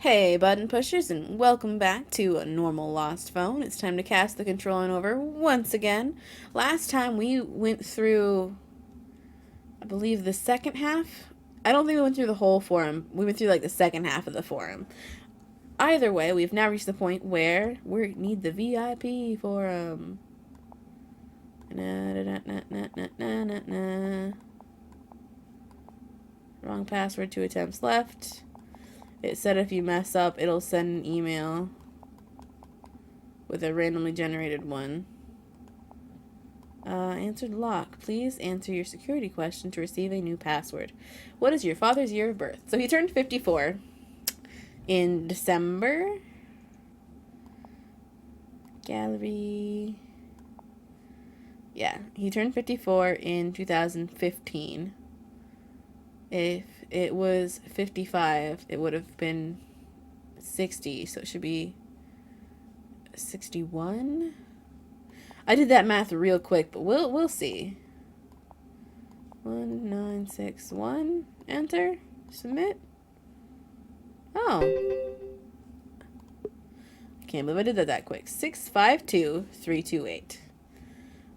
Hey, button pushers, and welcome back to a normal Lost Phone. It's time to cast the control over once again. Last time we went through, I believe, the second half. I don't think we went through the whole forum. We went through like the second half of the forum. Either way, we've now reached the point where we need the VIP forum. Wrong password, 2 attempts left. It said if you mess up, it'll send an email with a randomly generated one. Answered lock. Please answer your security question to receive a new password. What is your father's year of birth? So he turned 54 in December. Gallery. Yeah, he turned 54 in 2015. If it was 55, it would have been 60, so it should be 61. I did that math real quick, but we'll see. 1961. Enter. Submit. Oh. I can't believe I did that quick. 652-328.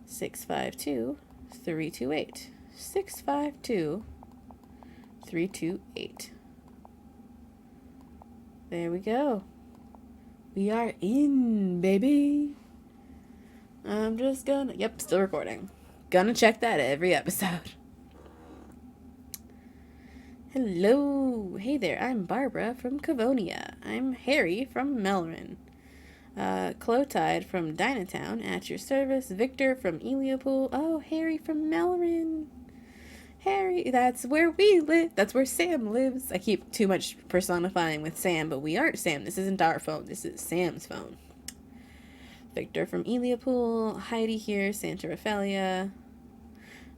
652-328. 652-328. There we go. We are in, baby. I'm just gonna... Yep, still recording. Gonna check that every episode. Hello. Hey there, I'm Barbara from Cavonia. I'm Harry from Melrin. Clotide from Dinatown at your service. Victor from Eliopool. Oh, Harry from Melrin. Harry, that's where we live. That's where Sam lives. I keep too much personifying with Sam, but we aren't Sam. This isn't our phone. This is Sam's phone. Victor from Eliopool. Heidi here. Santa Raphaelia.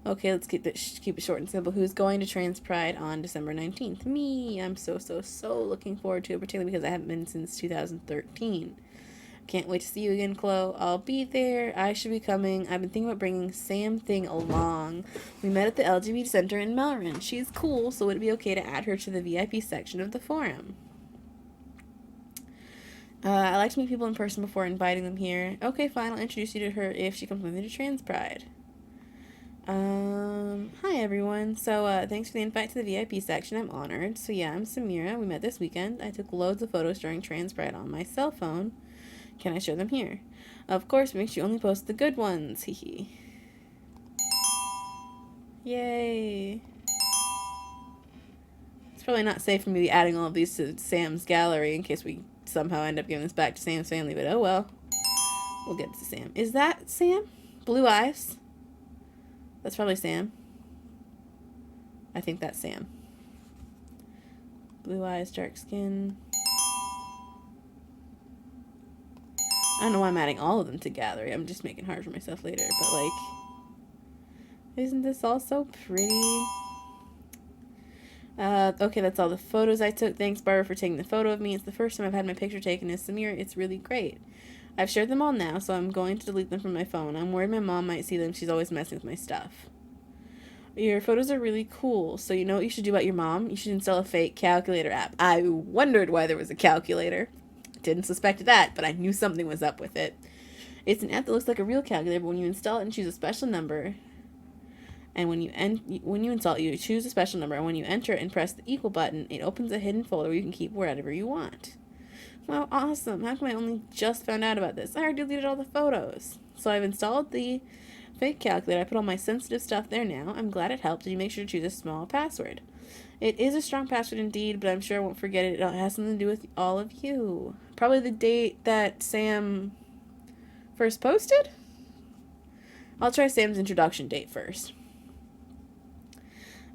Okay, let's keep it short and simple. Who's going to Trans Pride on December 19th? Me. I'm so looking forward to it, particularly because I haven't been since 2013. Can't wait to see you again, Chloe. I'll be there. I should be coming. I've been thinking about bringing Sam Thing along. We met at the LGBT Center in Melrin. She's cool, so would it be okay to add her to the VIP section of the forum? I like to meet people in person before inviting them here. Okay, fine. I'll introduce you to her if she comes with me to Trans Pride. Hi everyone. So, thanks for the invite to the VIP section. I'm honored. So yeah, I'm Samira. We met this weekend. I took loads of photos during Trans Pride on my cell phone. Can I show them here? Of course, make sure you only post the good ones. Hee. Yay. It's probably not safe for me to be adding all of these to Sam's gallery in case we somehow end up giving this back to Sam's family, but oh well. We'll get to Sam. Is that Sam? Blue eyes? That's probably Sam. I think that's Sam. Blue eyes, dark skin. I don't know why I'm adding all of them to gallery. I'm just making it hard for myself later. But, like, isn't this all so pretty? Okay, that's all the photos I took. Thanks, Barbara, for taking the photo of me. It's the first time I've had my picture taken as Samira. It's really great. I've shared them all now, so I'm going to delete them from my phone. I'm worried my mom might see them. She's always messing with my stuff. Your photos are really cool. So you know what you should do about your mom? You should install a fake calculator app. I wondered why there was a calculator. Didn't suspect that, but I knew something was up with it. It's an app that looks like a real calculator, but when you install it and choose a special number, and when you install it, you choose a special number, and when you enter it and press the equal button, it opens a hidden folder where you can keep wherever you want. Wow, awesome. How come I only just found out about this? I already deleted all the photos. So I've installed the fake calculator. I put all my sensitive stuff there now. I'm glad it helped, and you make sure to choose a small password. It is a strong password indeed, but I'm sure I won't forget it. It has something to do with all of you. Probably the date that Sam first posted? I'll try Sam's introduction date first.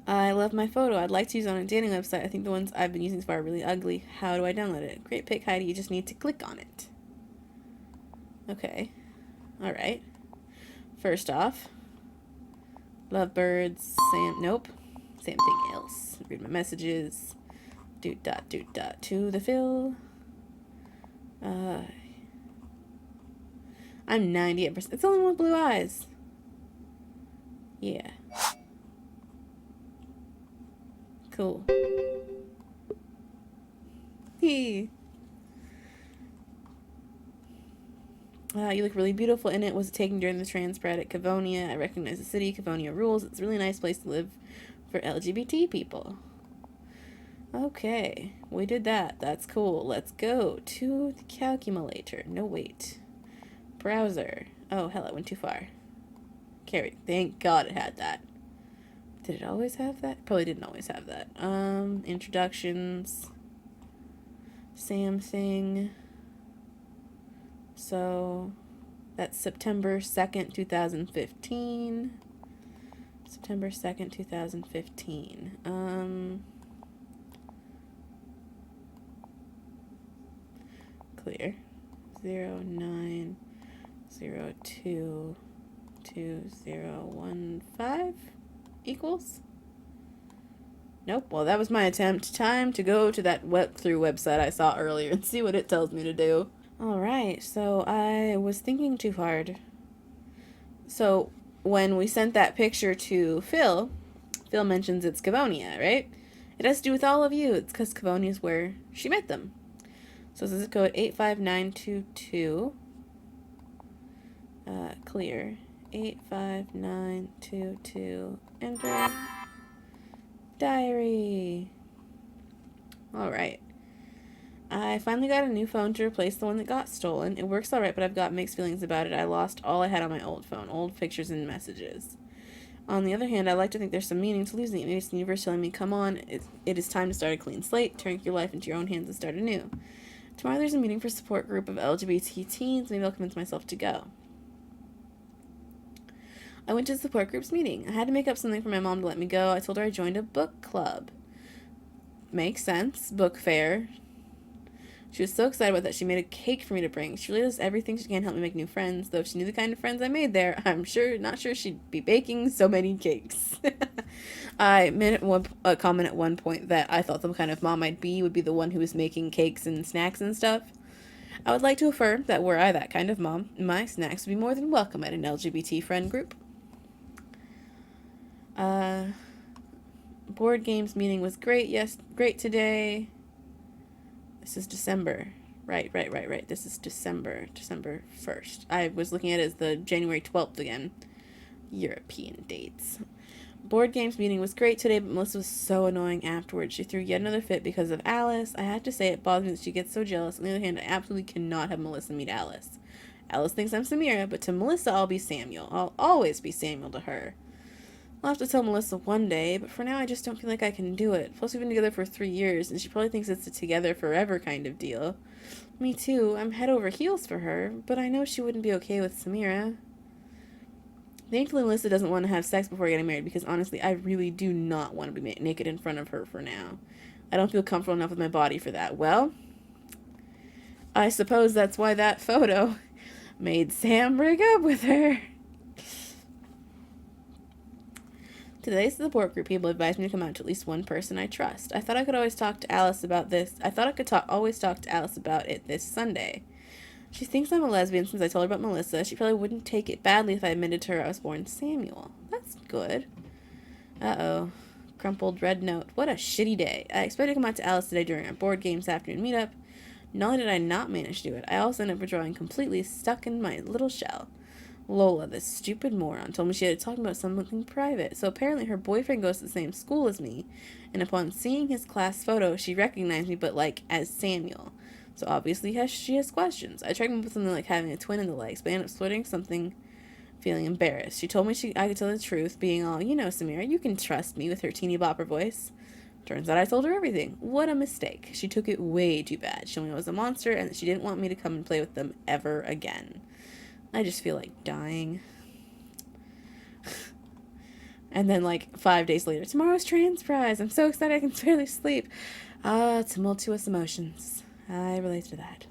I love my photo. I'd like to use it on a dating website. I think the ones I've been using so far are really ugly. How do I download it? Great pic, Heidi. You just need to click on it. Okay. Alright. First off, lovebirds, Sam, nope. Same thing else. Read my messages. To the fill. I'm 98%. It's only one with blue eyes. Yeah. Cool. You look really beautiful in it. Was taken during the trans pride at Cavonia. I recognize the city. Cavonia rules. It's a really nice place to live for LGBT people. Okay, we did that. That's cool. Let's go to the calculator. No, wait. Browser. Oh, hell, I went too far. Carry. Thank God it had that. Did it always have that? Probably didn't always have that. Introductions. Something. So, that's September 2nd, 2015. September 2nd, 2015. Clear. 09022015 equals? Nope. Well, that was my attempt. Time to go to that through website I saw earlier and see what it tells me to do. Alright, so I was thinking too hard. So, when we sent that picture to Phil mentions it's Cavonia, right? It has to do with all of you. It's because Cavonia is where she met them. So this is code 85922. Clear. 85922. Enter. Diary. Alright. I finally got a new phone to replace the one that got stolen. It works alright, but I've got mixed feelings about it. I lost all I had on my old phone. Old pictures and messages. On the other hand, I like to think there's some meaning to losing it. Maybe it's the universe telling me, come on, it is time to start a clean slate, turn your life into your own hands and start anew. Tomorrow there's a meeting for a support group of LGBT teens. Maybe I'll convince myself to go. I went to the support group's meeting. I had to make up something for my mom to let me go. I told her I joined a book club. Makes sense. Book fair. She was so excited about that she made a cake for me to bring. She really does everything she can to help me make new friends, though if she knew the kind of friends I made there, I'm not sure she'd be baking so many cakes. I made a comment at one point that I thought the kind of mom I'd be would be the one who was making cakes and snacks and stuff. I would like to affirm that were I that kind of mom, my snacks would be more than welcome at an LGBT friend group. Board games meeting was great. Yes, great today. This is December. Right. This is December 1st. I was looking at it as the January 12th again. European dates. Board games meeting was great today, but Melissa was so annoying afterwards. She threw yet another fit because of Alice. I have to say it bothers me that she gets so jealous. On the other hand, I absolutely cannot have Melissa meet Alice. Alice thinks I'm Samira, but to Melissa, I'll be Samuel. I'll always be Samuel to her. I'll have to tell Melissa one day, but for now I just don't feel like I can do it. Plus, we've been together for 3 years, and she probably thinks it's a together forever kind of deal. Me too. I'm head over heels for her, but I know she wouldn't be okay with Samira. Thankfully, Melissa doesn't want to have sex before getting married, because honestly, I really do not want to be naked in front of her for now. I don't feel comfortable enough with my body for that. Well, I suppose that's why that photo made Sam break up with her. Today's support group people advised me to come out to at least one person I trust. I thought I could always talk to Alice about this. Always talk to Alice about it this Sunday. She thinks I'm a lesbian since I told her about Melissa. She probably wouldn't take it badly if I admitted to her I was born Samuel. That's good. Uh-oh. Crumpled red note. What a shitty day. I expected to come out to Alice today during our board games afternoon meetup. Not only did I not manage to do it, I also ended up withdrawing completely stuck in my little shell. Lola, this stupid moron, told me she had to talk about something private. So apparently her boyfriend goes to the same school as me, and upon seeing his class photo, she recognized me, but as Samuel. So obviously she has questions. I tried to come up with something like having a twin and the likes, but I ended up splitting something, feeling embarrassed. She told me I could tell the truth, being all, Samira, you can trust me, with her teeny bopper voice. Turns out I told her everything. What a mistake. She took it way too bad. She told me I was a monster, and that she didn't want me to come and play with them ever again. I just feel like dying. And then 5 days later, tomorrow's trans prize. I'm so excited I can barely sleep. Tumultuous emotions. I relate to that.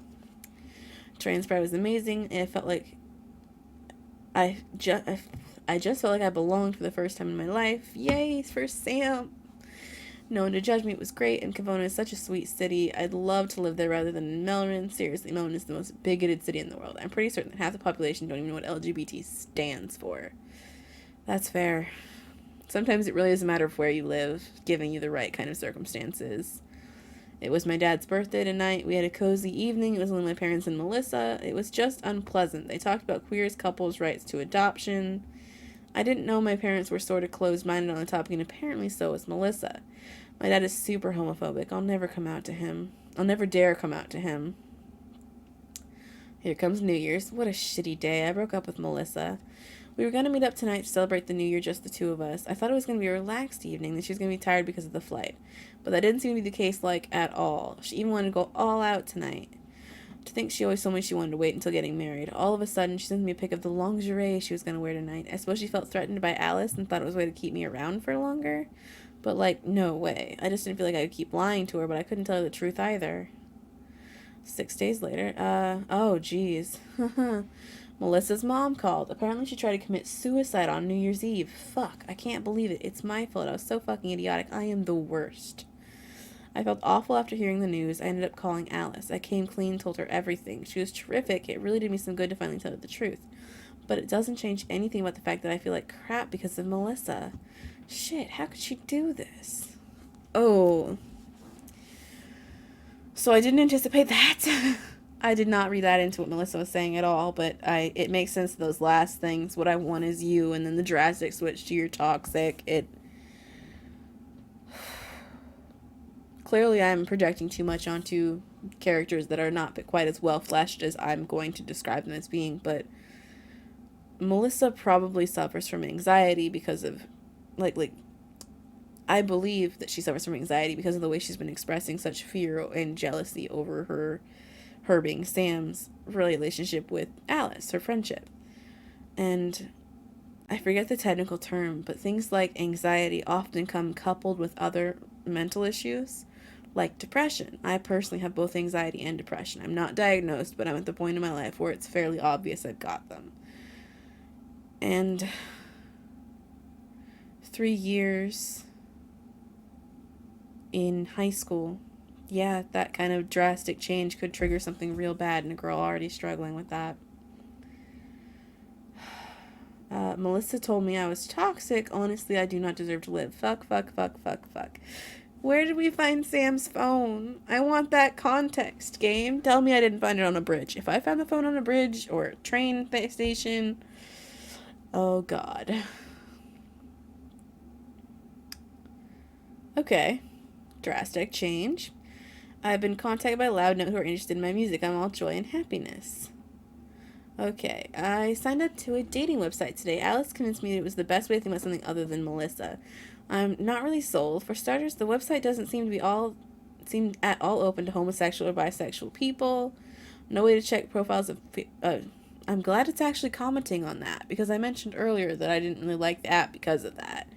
Trans prize was amazing. It felt like I just felt like I belonged for the first time in my life. Yay, for Sam. No one to judge me. It was great, and Cavonia is such a sweet city. I'd love to live there rather than in Melrin. Seriously, Melrin is the most bigoted city in the world. I'm pretty certain that half the population don't even know what LGBT stands for. That's fair. Sometimes it really is a matter of where you live, giving you the right kind of circumstances. It was my dad's birthday tonight. We had a cozy evening. It was only my parents and Melissa. It was just unpleasant. They talked about queer couples' rights to adoption. I didn't know my parents were sort of closed-minded on the topic, and apparently so was Melissa. My dad is super homophobic. I'll never come out to him. I'll never dare come out to him. Here comes New Year's. What a shitty day. I broke up with Melissa. We were going to meet up tonight to celebrate the New Year, just the two of us. I thought it was going to be a relaxed evening, that she was going to be tired because of the flight. But that didn't seem to be the case, at all. She even wanted to go all out tonight. To think she always told me she wanted to wait until getting married. All of a sudden, she sent me a pic of the lingerie she was going to wear tonight. I suppose she felt threatened by Alice and thought it was a way to keep me around for longer. But, no way. I just didn't feel like I could keep lying to her, but I couldn't tell her the truth either. 6 days later, oh, geez. Melissa's mom called. Apparently she tried to commit suicide on New Year's Eve. Fuck, I can't believe it. It's my fault. I was so fucking idiotic. I am the worst. I felt awful after hearing the news. I ended up calling Alice. I came clean, told her everything. She was terrific. It really did me some good to finally tell her the truth. But it doesn't change anything about the fact that I feel like crap because of Melissa. Shit, how could she do this? Oh. So I didn't anticipate that. I did not read that into what Melissa was saying at all, but it makes sense to those last things. What I want is you, and then the drastic switch to you're toxic. Clearly I'm projecting too much onto characters that are not quite as well fleshed as I'm going to describe them as being, but Melissa probably suffers from anxiety because of, I believe that she suffers from anxiety because of the way she's been expressing such fear and jealousy over her being Sam's relationship with Alice, her friendship. And I forget the technical term, but things like anxiety often come coupled with other mental issues, like depression. I personally have both anxiety and depression. I'm not diagnosed, but I'm at the point in my life where it's fairly obvious I've got them. And 3 years in high school, yeah, that kind of drastic change could trigger something real bad in a girl already struggling with that. Melissa told me I was toxic. Honestly, I do not deserve to live. Fuck. Where did we find Sam's phone? I want that context, game. Tell me I didn't find it on a bridge. If I found the phone on a bridge or a train station, oh God. Okay. Drastic change. I've been contacted by Loudnote who are interested in my music. I'm all joy and happiness. Okay, I signed up to a dating website today. Alice convinced me it was the best way to think about something other than Melissa. I'm not really sold. For starters, the website doesn't seem at all open to homosexual or bisexual people. No way to check profiles of... I'm glad it's actually commenting on that, because I mentioned earlier that I didn't really like the app because of that.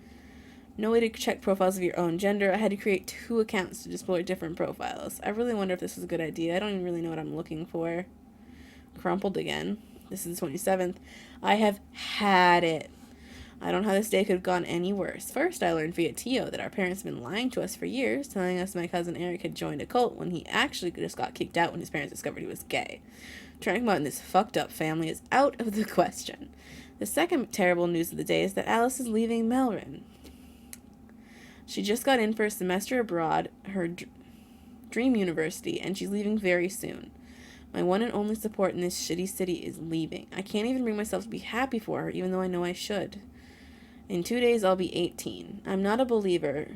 No way to check profiles of your own gender. I had to create 2 accounts to display different profiles. I really wonder if this is a good idea. I don't even really know what I'm looking for. Crumpled again. This is the 27th. I have had it. I don't know how this day could have gone any worse. First, I learned via Tio that our parents have been lying to us for years, telling us my cousin Eric had joined a cult when he actually just got kicked out when his parents discovered he was gay. Trying to come out in this fucked up family is out of the question. The second terrible news of the day is that Alice is leaving Melrin. She just got in for a semester abroad, her dream university, and she's leaving very soon. My one and only support in this shitty city is leaving. I can't even bring myself to be happy for her, even though I know I should. In 2 days, I'll be 18. I'm not a believer,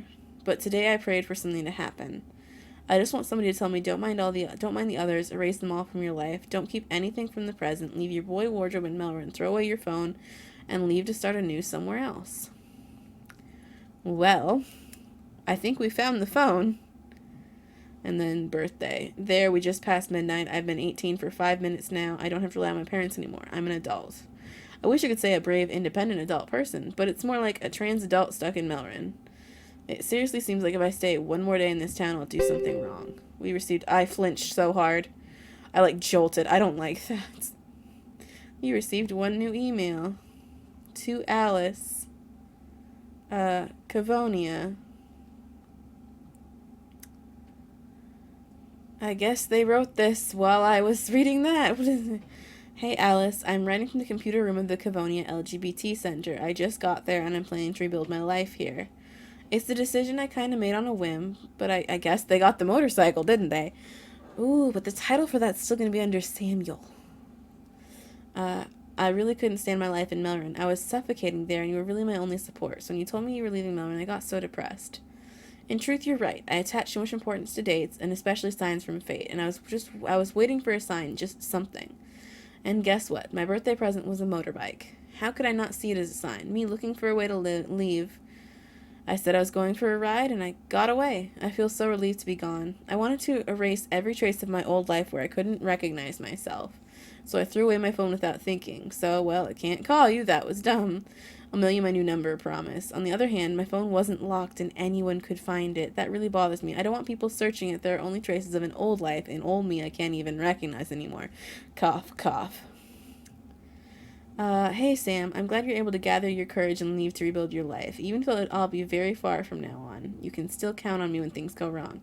but today I prayed for something to happen. I just want somebody to tell me, don't mind the others, erase them all from your life, don't keep anything from the present, leave your boy wardrobe in Melbourne, throw away your phone, and leave to start anew somewhere else. Well, I think we found the phone. And then birthday. There, we just passed midnight. I've been 18 for 5 minutes now. I don't have to rely on my parents anymore. I'm an adult. I wish I could say a brave, independent adult person, but it's more like a trans adult stuck in Melrin. It seriously seems like if I stay one more day in this town, I'll do something wrong. I flinched so hard. I jolted. I don't like that. You received 1 new email. To Alice. Cavonia. I guess they wrote this while I was reading that. What is it? Hey Alice, I'm writing from the computer room of the Cavonia LGBT Center. I just got there and I'm planning to rebuild my life here. It's the decision I kind of made on a whim, but I guess they got the motorcycle, didn't they? Ooh, but the title for that's still going to be under Samuel. I really couldn't stand my life in Melbourne. I was suffocating there, and you were really my only support. So when you told me you were leaving Melbourne, I got so depressed. In truth, you're right. I attach too much importance to dates, and especially signs from fate, and I was waiting for a sign, just something. And guess what? My birthday present was a motorbike. How could I not see it as a sign? Me looking for a way to leave. I said I was going for a ride, and I got away. I feel so relieved to be gone. I wanted to erase every trace of my old life where I couldn't recognize myself. So I threw away my phone without thinking. So, well, I can't call you. That was dumb. I'll mail you my new number, promise. On the other hand, my phone wasn't locked and anyone could find it. That really bothers me. I don't want people searching if there are only traces of an old life and old me I can't even recognize anymore. Cough, cough. Hey Sam, I'm glad you're able to gather your courage and leave to rebuild your life. Even though I'll be very far from now on, you can still count on me when things go wrong.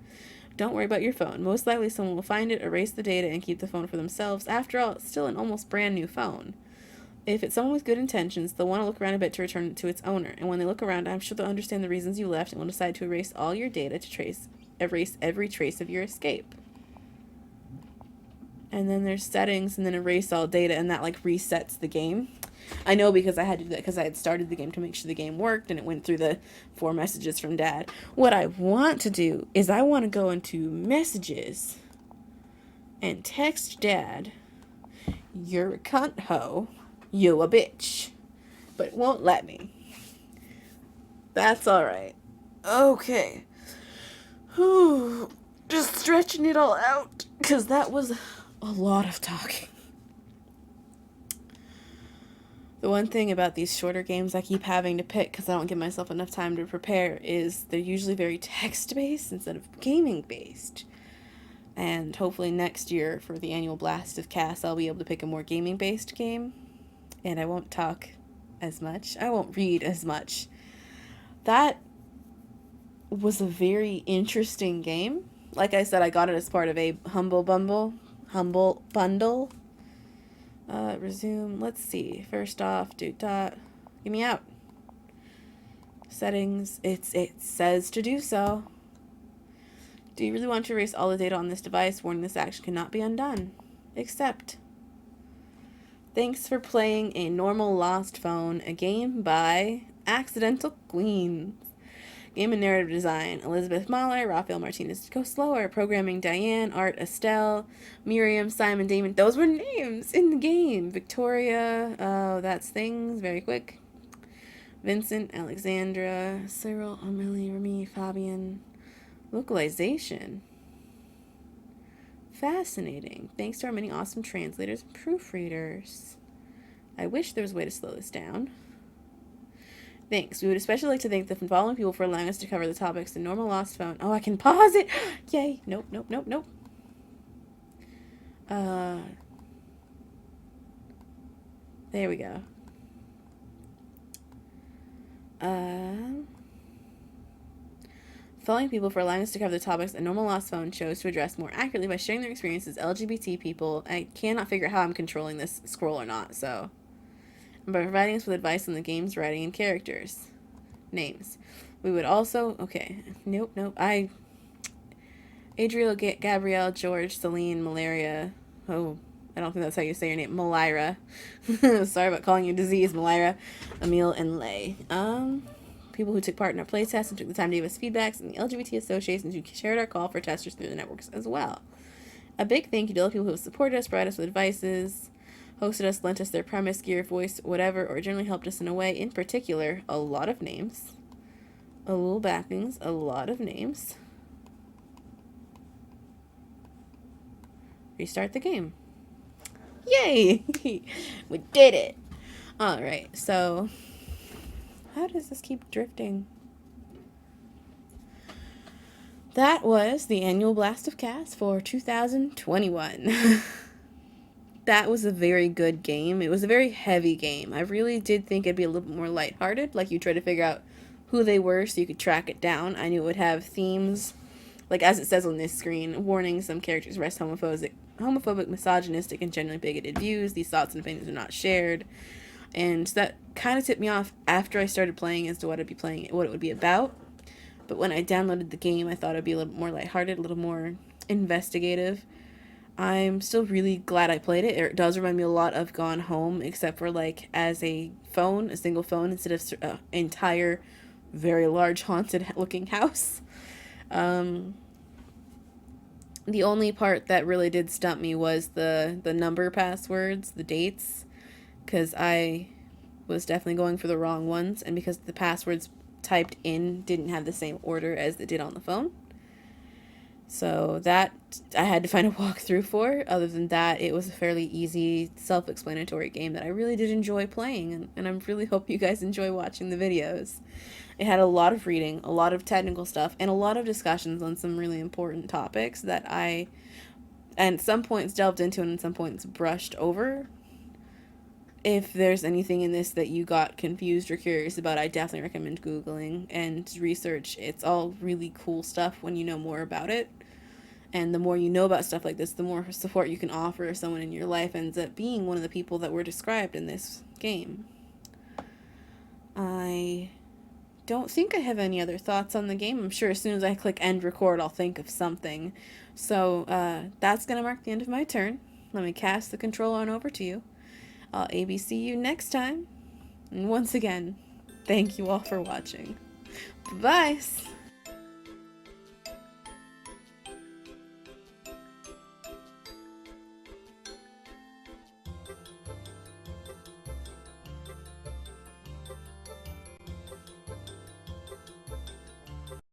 Don't worry about your phone. Most likely someone will find it, erase the data, and keep the phone for themselves. After all, it's still an almost brand new phone. If it's someone with good intentions, they'll want to look around a bit to return it to its owner. And when they look around, I'm sure they'll understand the reasons you left and will decide to erase all your data to erase every trace of your escape. And then there's settings and then erase all data, and that like resets the game. I know because I had to do that because I had started the game to make sure the game worked, and it went through the 4 messages from Dad. What I want to do is I want to go into messages and text Dad, "You're a cunt hoe, you a bitch," but it won't let me. That's alright. Okay. Whew. Just stretching it all out, because that was a lot of talking. The one thing about these shorter games I keep having to pick because I don't give myself enough time to prepare is they're usually very text-based instead of gaming-based. And hopefully next year for the annual Blast of Cass, I'll be able to pick a more gaming-based game. And I won't talk as much. I won't read as much. That was a very interesting game. Like I said, I got it as part of a humble bundle. Resume. Let's see. First off, get me out. Settings. It says to do so. Do you really want to erase all the data on this device? Warning: this action cannot be undone. Accept. Thanks for playing a normal Lost Phone, a game by Accidental Queens. Game and narrative design: Elizabeth Mahler, Rafael Martinez Go Slower, programming Diane, art Estelle, Miriam, Simon, Damon. Those were names in the game. Victoria, that's things, very quick. Vincent, Alexandra, Cyril, Amelie, Remy, Fabian. Localization. Fascinating. Thanks to our many awesome translators and proofreaders. I wish there was a way to slow this down. Thanks. We would especially like to thank the following people for allowing us to cover the topics in normal Lost Phone. Oh, I can pause it! Yay! Nope. There we go. Following people for allowing us to cover the topics a normal Lost Phone chose to address more accurately by sharing their experiences. LGBT people. I cannot figure out how I'm controlling this scroll or not, so... And by providing us with advice on the game's writing and characters. Names. We would also... Okay. Nope. Adriel, Gabrielle, George, Celine, Malaria. Oh, I don't think that's how you say your name. Malira. Sorry about calling you disease, Malira. Emil, and Lay. People who took part in our playtest and took the time to give us feedbacks, and the LGBT associations who shared our call for testers through the networks as well. A big thank you to all the people who have supported us, provided us with advices, hosted us, lent us their premise, gear, voice, whatever, or generally helped us in a way. In particular, a lot of names. A little backings, a lot of names. Restart the game. Yay! We did it! Alright, so... How does this keep drifting? That was the annual Blast of Cass for 2021. That was a very good game. It was a very heavy game. I really did think it'd be a little bit more lighthearted. Like, you try to figure out who they were so you could track it down. I knew it would have themes. Like, as it says on this screen, warning: some characters express homophobic, misogynistic, and generally bigoted views. These thoughts and opinions are not shared. And that kind of tipped me off after I started playing as to what it would be about. But when I downloaded the game, I thought it'd be a little more lighthearted, a little more investigative. I'm still really glad I played it. It does remind me a lot of Gone Home, except for like as a phone, a single phone, instead of an entire, very large haunted looking house. Um, the only part that really did stump me was the number passwords, the dates, because I was definitely going for the wrong ones, and because the passwords typed in didn't have the same order as it did on the phone. So that I had to find a walkthrough for. Other than that, it was a fairly easy, self-explanatory game that I really did enjoy playing, and I really hope you guys enjoy watching the videos. It had a lot of reading, a lot of technical stuff, and a lot of discussions on some really important topics that I, at some points, delved into and at some points brushed over. If there's anything in this that you got confused or curious about, I definitely recommend Googling and research. It's all really cool stuff when you know more about it. And the more you know about stuff like this, the more support you can offer someone in your life ends up being one of the people that were described in this game. I don't think I have any other thoughts on the game. I'm sure as soon as I click end record, I'll think of something. So that's going to mark the end of my turn. Let me cast the controller on over to you. I'll ABC you next time. And once again, thank you all for watching. Bye-bye!